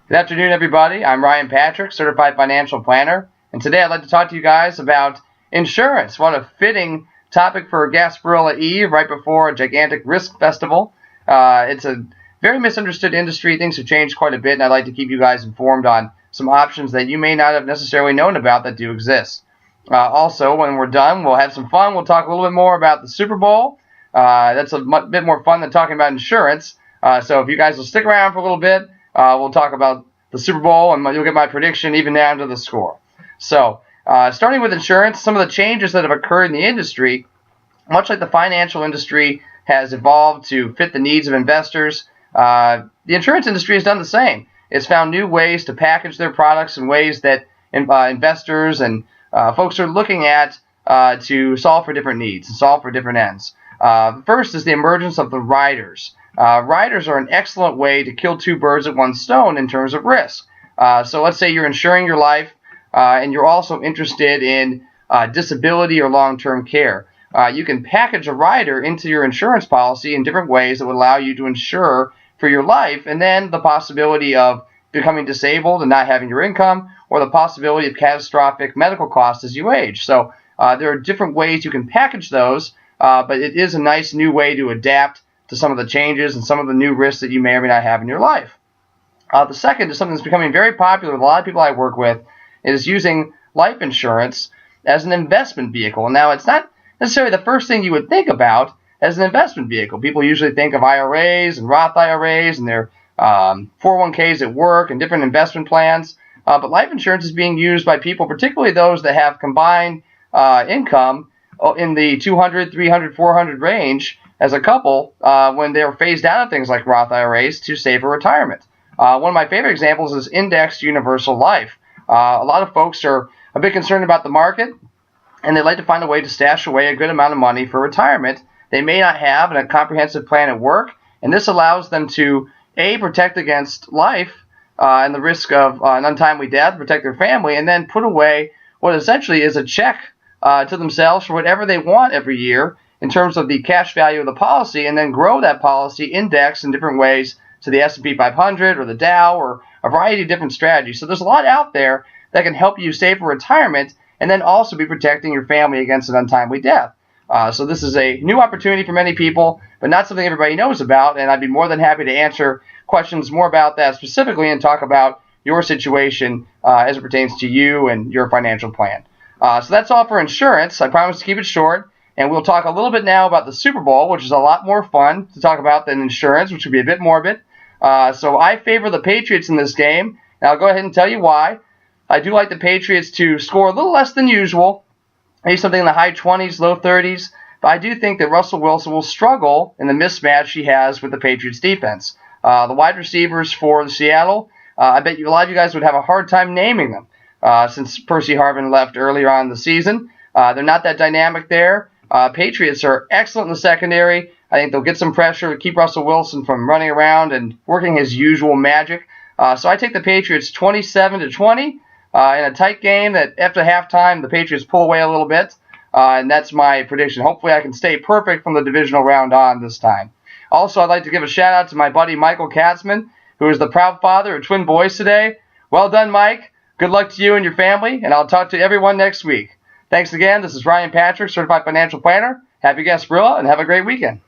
Good afternoon, everybody. I'm Ryan Patrick, Certified Financial Planner, and today I'd like to talk to you guys about insurance. What a fitting topic for Gasparilla Eve, right before a gigantic risk festival. It's a very misunderstood industry. Things have changed quite a bit, and I'd like to keep you guys informed on some options that you may not have necessarily known about that do exist. Also, when we're done, we'll have some fun. We'll talk a little bit more about the Super Bowl. That's a bit more fun than talking about insurance. So if you guys will stick around for a little bit, we'll talk about the Super Bowl, and you'll get my prediction even down to the score. So, starting with insurance, some of the changes that have occurred in the industry, much like the financial industry has evolved to fit the needs of investors, the insurance industry has done the same. It's found new ways to package their products in ways that investors and folks are looking at to solve for different needs and solve for different ends. First is the emergence of the riders. Riders are an excellent way to kill two birds with one stone in terms of risk. So let's say you're insuring your life and you're also interested in disability or long-term care. You can package a rider into your insurance policy in different ways that would allow you to insure for your life, and then the possibility of becoming disabled and not having your income, or the possibility of catastrophic medical costs as you age. So there are different ways you can package those, but it is a nice new way to adapt to some of the changes and some of the new risks that you may or may not have in your life. The second is something that's becoming very popular with a lot of people I work with, is using life insurance as an investment vehicle. Now, it's not necessarily the first thing you would think about as an investment vehicle. People usually think of IRAs and Roth IRAs and their 401ks at work and different investment plans. But life insurance is being used by people, particularly those that have combined income in the 200, 300, 400 range as a couple when they're phased out of things like Roth IRAs to save for retirement. One of my favorite examples is indexed universal life. A lot of folks are a bit concerned about the market, and they like to find a way to stash away a good amount of money for retirement. They may not have a comprehensive plan at work, and this allows them to, A, protect against life and the risk of an untimely death, protect their family, and then put away what essentially is a check to themselves for whatever they want every year in terms of the cash value of the policy, and then grow that policy index in different ways to the S&P 500 or the Dow or a variety of different strategies. So there's a lot out there that can help you save for retirement and then also be protecting your family against an untimely death. So this is a new opportunity for many people, but not something everybody knows about, and I'd be more than happy to answer questions more about that specifically and talk about your situation as it pertains to you and your financial plan. So that's all for insurance. I promise to keep it short, and we'll talk a little bit now about the Super Bowl, which is a lot more fun to talk about than insurance, which would be a bit morbid. So I favor the Patriots in this game, and I'll go ahead and tell you why. I do like the Patriots to score a little less than usual, maybe something in the high 20s, low 30s, but I do think that Russell Wilson will struggle in the mismatch he has with the Patriots defense. The wide receivers for Seattle, I bet you a lot of you guys would have a hard time naming them since Percy Harvin left earlier on in the season. They're not that dynamic there. Patriots are excellent in the secondary. I think they'll get some pressure to keep Russell Wilson from running around and working his usual magic. So I take the Patriots 27-20 in a tight game that after halftime the Patriots pull away a little bit. And that's my prediction. Hopefully I can stay perfect from the divisional round on this time. Also, I'd like to give a shout out to my buddy Michael Katzman, who is the proud father of twin boys today. Well done, Mike. Good luck to you and your family, and I'll talk to everyone next week. Thanks again. This is Ryan Patrick, Certified Financial Planner. Happy Gasparilla, and have a great weekend.